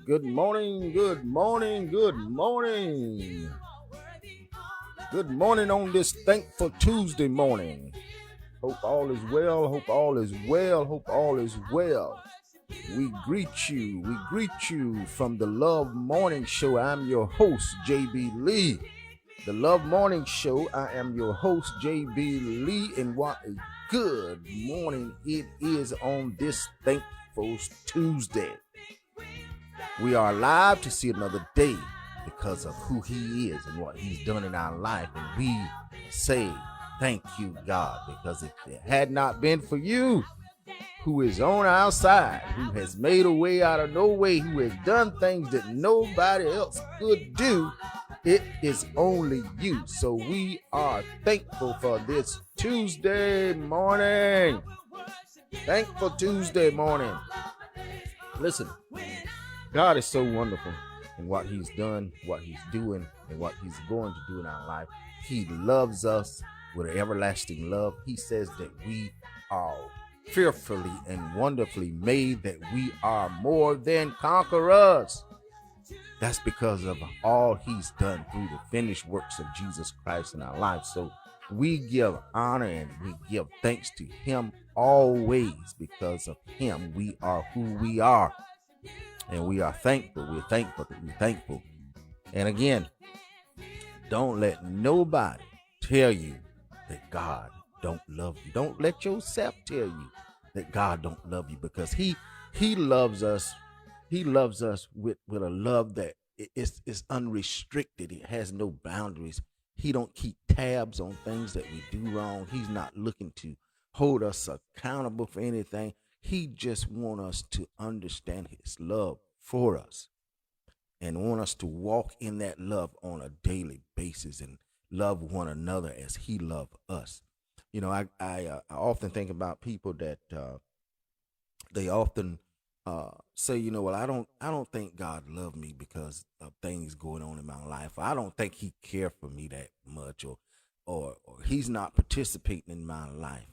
Good morning, good morning, good morning. Good morning on this thankful Tuesday morning. Hope all is well, hope all is well, hope all is well. We greet you from the Love Morning Show. I'm your host, JB Lee. The Love Morning Show, I am your host, JB Lee, and what a good morning it is on this thankful Tuesday. We are alive to see another day because of who he is and what he's done in our life. And we say, thank you, God, because if it had not been for you, who is on our side, who has made a way out of no way, who has done things that nobody else could do, it is only you. So we are thankful for this Tuesday morning. Thankful Tuesday morning. Listen, God is so wonderful in what he's done, what he's doing, and what he's going to do in our life. He loves us with an everlasting love. He says that we are fearfully and wonderfully made, that we are more than conquerors. That's because of all he's done through the finished works of Jesus Christ in our lives. So we give honor and we give thanks to him always. Because of him, we are who we are. And we are thankful. We're thankful. We're thankful. And again, don't let nobody tell you that God don't love you. Don't let yourself tell you that God don't love you, because he loves us. He loves us with a love that is unrestricted. It has no boundaries. He don't keep tabs on things that we do wrong. He's not looking to hold us accountable for anything. He just wants us to understand his love for us and want us to walk in that love on a daily basis and love one another as he loved us. You know, I often think about people that they often say, well, I don't think God loved me because of things going on in my life. Or I don't think he cared for me that much, or he's not participating in my life.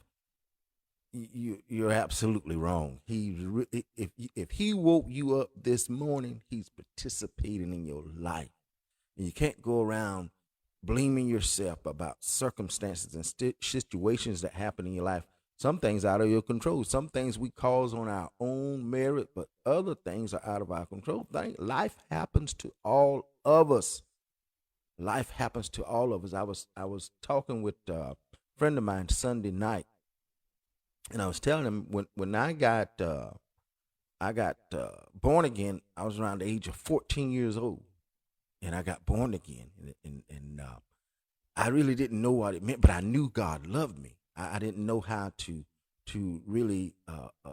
You're absolutely wrong. If he woke you up this morning, he's participating in your life, and you can't go around blaming yourself about circumstances and situations that happen in your life. Some things out of your control. Some things we cause on our own merit, but other things are out of our control. Life happens to all of us. Life happens to all of us. I was talking with a friend of mine Sunday night, and I was telling him when I got born again. I was around the age of 14 years old, and I got born again, and I really didn't know what it meant, but I knew God loved me. I didn't know how to really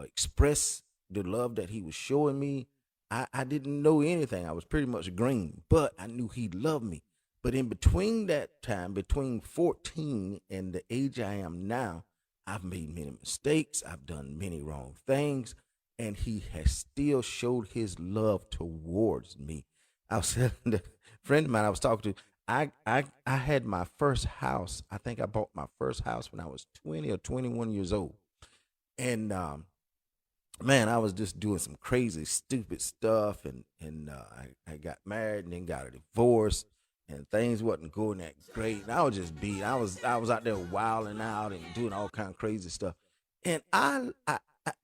express the love that he was showing me. I didn't know anything. I was pretty much green, but I knew he loved me. But in between that time, between 14 and the age I am now, I've made many mistakes. I've done many wrong things, and he has still showed his love towards me. I was telling the friend of mine I was talking to, I had my first house. I think I bought my first house when I was 20 or 21 years old. And man, I was just doing some crazy, stupid stuff. And I got married and then got a divorce, and things wasn't going that great. And I was just beat. I was out there wilding out and doing all kind of crazy stuff. And I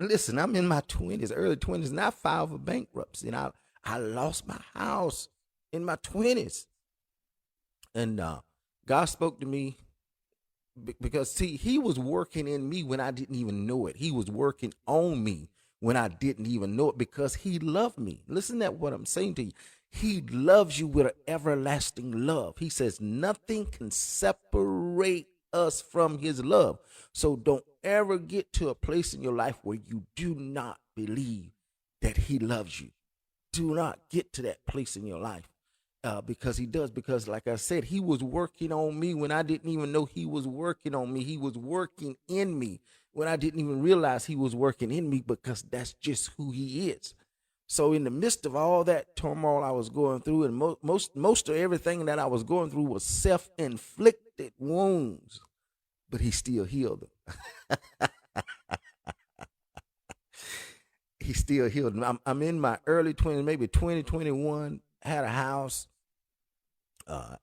listen. I'm in my 20s, early 20s, and I filed for bankruptcy. And I lost my house in my 20s. And God spoke to me because, see, he was working in me when I didn't even know it. He was working on me when I didn't even know it, because he loved me. Listen to what I'm saying to you. He loves you with an everlasting love. He says nothing can separate us from his love. So don't ever get to a place in your life where you do not believe that he loves you. Do not get to that place in your life. Because he does. Because, like I said, he was working on me when I didn't even know he was working on me. He was working in me when I didn't even realize he was working in me, because that's just who he is. So in the midst of all that turmoil I was going through, and most of everything that I was going through was self-inflicted wounds, but he still healed them. He He still healed me. I'm in my early 20s, maybe 2021. Had a house, uh,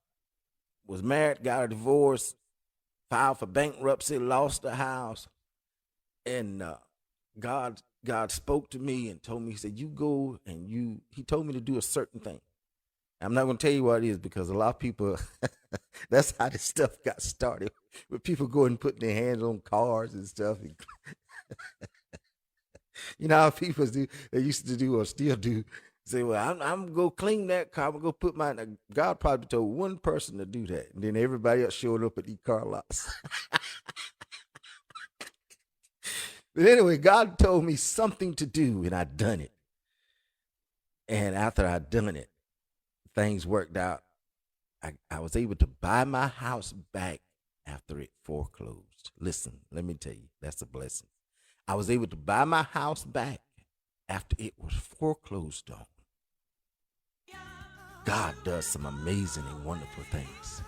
was married, got a divorce, filed for bankruptcy, lost the house, and God spoke to me and told me. He said, "You go and you." He told me to do a certain thing. I'm not going to tell you what it is because a lot of people. That's how this stuff got started. With people going and putting their hands on cars and stuff. And, you know how people do. They used to do or still do. Say, well, I'm gonna go clean that car. I'm gonna go put mine. God probably told one person to do that, and then everybody else showed up at these car lots. But anyway, God told me something to do, and I done it. And after I done it, things worked out. I was able to buy my house back after it foreclosed. Listen, let me tell you, that's a blessing. I was able to buy my house back after it was foreclosed on. God does some amazing and wonderful things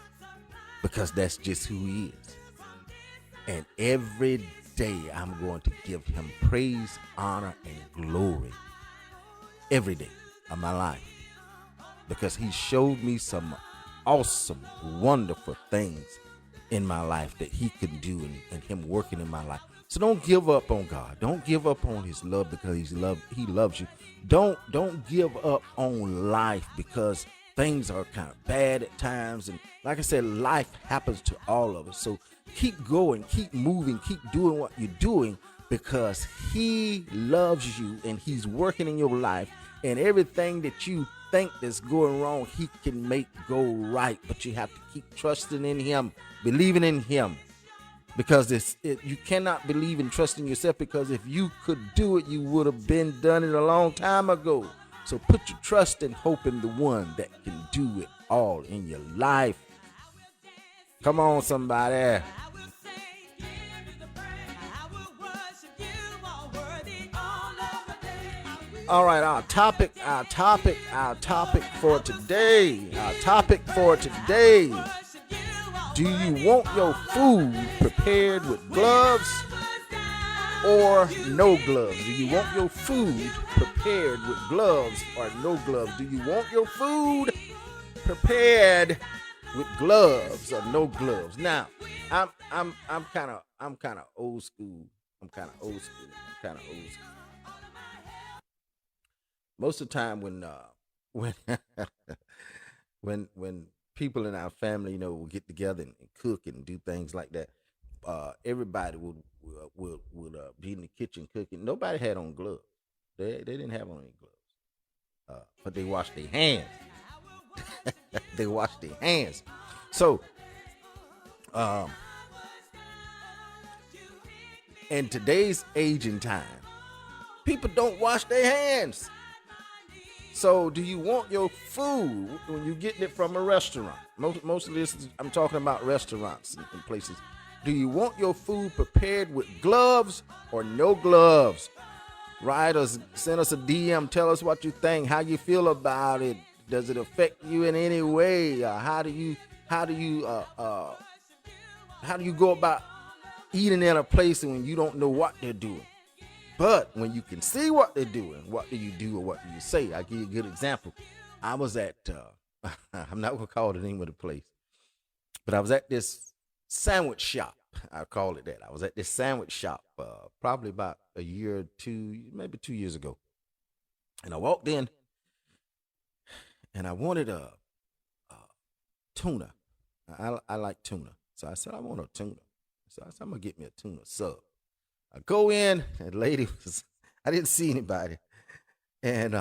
because that's just who he is. And every day I'm going to give him praise, honor, and glory every day of my life because he showed me some awesome, wonderful things in my life that he can do and him working in my life. So don't give up on God. Don't give up on his love because he loves you. Don't give up on life because things are kind of bad at times. And like I said, life happens to all of us. So keep going, keep moving, keep doing what you're doing because he loves you and he's working in your life. And everything that you think that's going wrong, he can make go right. But you have to keep trusting in him, believing in him. Because you cannot believe and trust in yourself because if you could do it, you would have been done it a long time ago. So put your trust and hope in the one that can do it all in your life. Come on, somebody. All right, our topic for today. Do you want your food prepared with gloves or no gloves? Do you want your food prepared with gloves or no gloves? Do you want your food prepared with gloves or no gloves? Now, I'm kind of old school. Most of the time when when people in our family, will get together and cook and do things like that, everybody would be in the kitchen cooking. Nobody had on gloves. They didn't have on any gloves, but they washed their hands. They washed their hands. So, in today's age and time, people don't wash their hands. So, do you want your food when you're getting it from a restaurant? Most of this, I'm talking about restaurants and places. Do you want your food prepared with gloves or no gloves? Write us, send us a DM. Tell us what you think, how you feel about it. Does it affect you in any way? How do you go about eating in a place when you don't know what they're doing? But when you can see what they're doing, what do you do or what do you say? I'll give you a good example. I was at, I'm not going to call the name of the place, but I was at this sandwich shop. I call it that. I was at this sandwich shop probably about a year or two, maybe 2 years ago. And I walked in and I wanted a tuna. I like tuna. So I said, I want a tuna. So I said, I'm going to get me a tuna sub. I go in, and the lady was, I didn't see anybody. And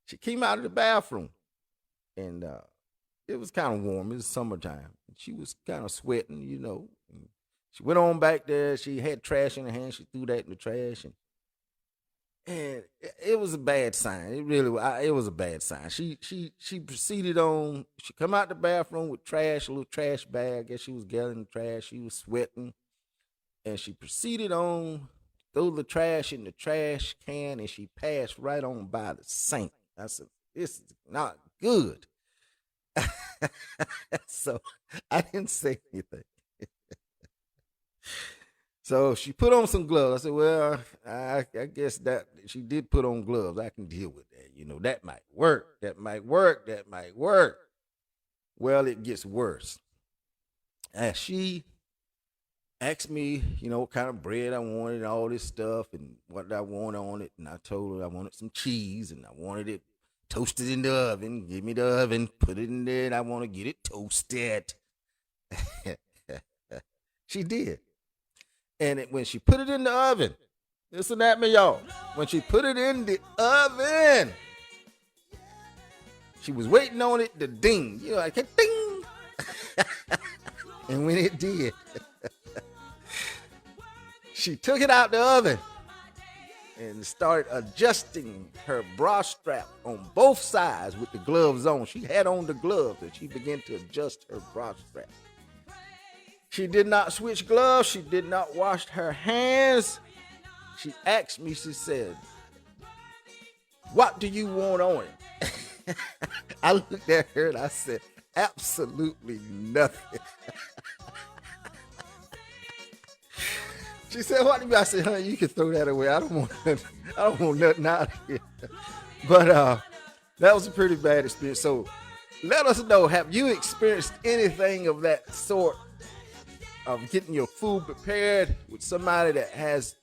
she came out of the bathroom. And it was kind of warm. It was summertime. She was kind of sweating, And she went on back there. She had trash in her hand. She threw that in the trash. And it was a bad sign. It really was. It was a bad sign. She proceeded on. She come out the bathroom with trash, a little trash bag. I guess she was gathering the trash. She was sweating. And she proceeded on, threw the trash in the trash can, and she passed right on by the sink. I said, this is not good. So I didn't say anything. So she put on some gloves. I said, well, I guess that she did put on gloves. I can deal with that. That might work. That might work. That might work. Well, it gets worse. As she asked me, what kind of bread I wanted and all this stuff and what I want on it. And I told her I wanted some cheese and I wanted it toasted in the oven. Give me the oven, put it in there, and I want to get it toasted. She did. And when she put it in the oven, listen at me, y'all. When she put it in the oven, she was waiting on it to ding. Like ding. And when it did, she took it out the oven and started adjusting her bra strap on both sides with the gloves on. She had on the gloves and she began to adjust her bra strap. She did not switch gloves. She did not wash her hands. She asked me, she said, what do you want on it? I looked at her and I said, absolutely nothing. She said, what do you? I said, honey, you can throw that away. I don't want nothing out of here. But that was a pretty bad experience. So let us know, have you experienced anything of that sort? Of getting your food prepared with somebody that has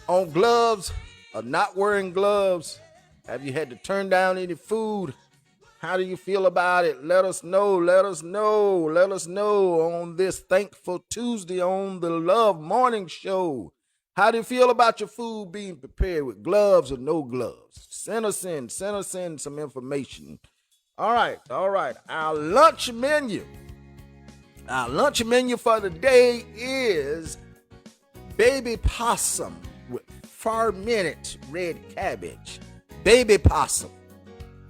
on gloves or not wearing gloves? Have you had to turn down any food? How do you feel about it? Let us know. Let us know. Let us know on this Thankful Tuesday on the Love Morning Show. How do you feel about your food being prepared with gloves or no gloves? Send us in some information. All right. Our lunch menu. Our lunch menu for the day is baby possum with fermented red cabbage. Baby possum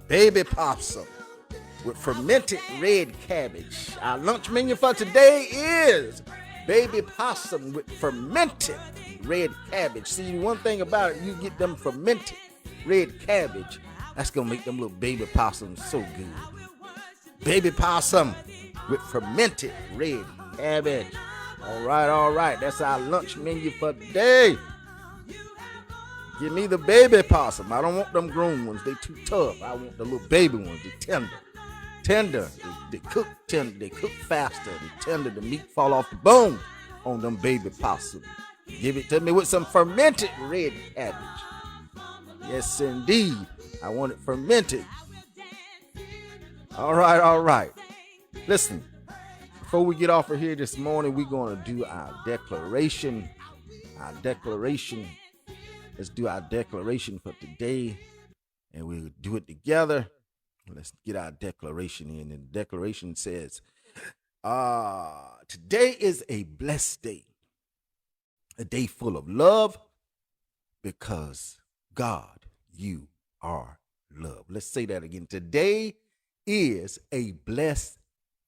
with fermented red cabbage. Our lunch menu for today is baby possum with fermented red cabbage. See, one thing about it, you get them fermented red cabbage, that's going to make them little baby possums so good. Baby possum with fermented red cabbage. All right. That's our lunch menu for today. Give me the baby possum. I don't want them grown ones. They too tough. I want the little baby ones. They tender. They cook tender. They cook faster. They tender. The meat fall off the bone on them baby possum. Give it to me with some fermented red cabbage. Yes, indeed. I want it fermented. All right. Listen, before we get off of here this morning, we're going to do our declaration. Let's do our declaration for today, and we'll do it together. Let's get our declaration in. And the declaration says, today is a blessed day, a day full of love, because God, you are love. Let's say that again. Today is a blessed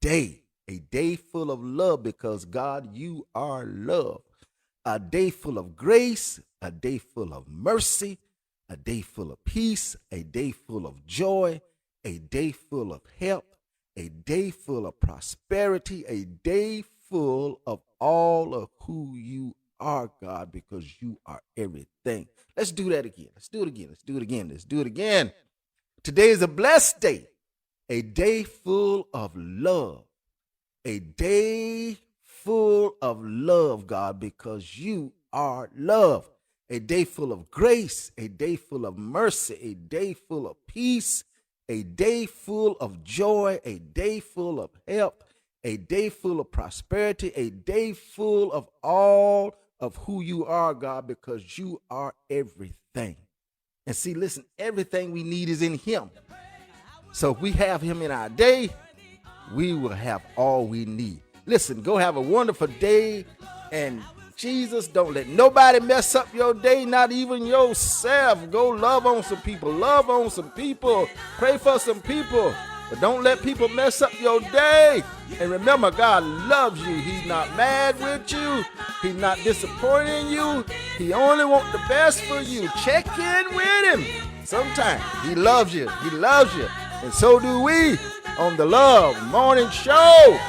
day, a day full of love, because God, you are love. A day full of grace, a day full of mercy, a day full of peace, a day full of joy, a day full of help, a day full of prosperity, a day full of all of who you are, God, because you are everything. Let's do that again. Let's do it again. Today is a blessed day, a day full of love, a day full of love, God, because you are love. A day full of grace, a day full of mercy, a day full of peace, a day full of joy, a day full of help, a day full of prosperity, a day full of all of who you are, God, because you are everything. And see, listen, everything we need is in him. So if we have him in our day, we will have all we need. Listen, go have a wonderful day, and Jesus, don't let nobody mess up your day, not even yourself. Go love on some people, pray for some people, but don't let people mess up your day. And remember, God loves you. He's not mad with you. He's not disappointing you. He only wants the best for you. Check in with him sometime. He loves you. And so do we on the Love Morning Show.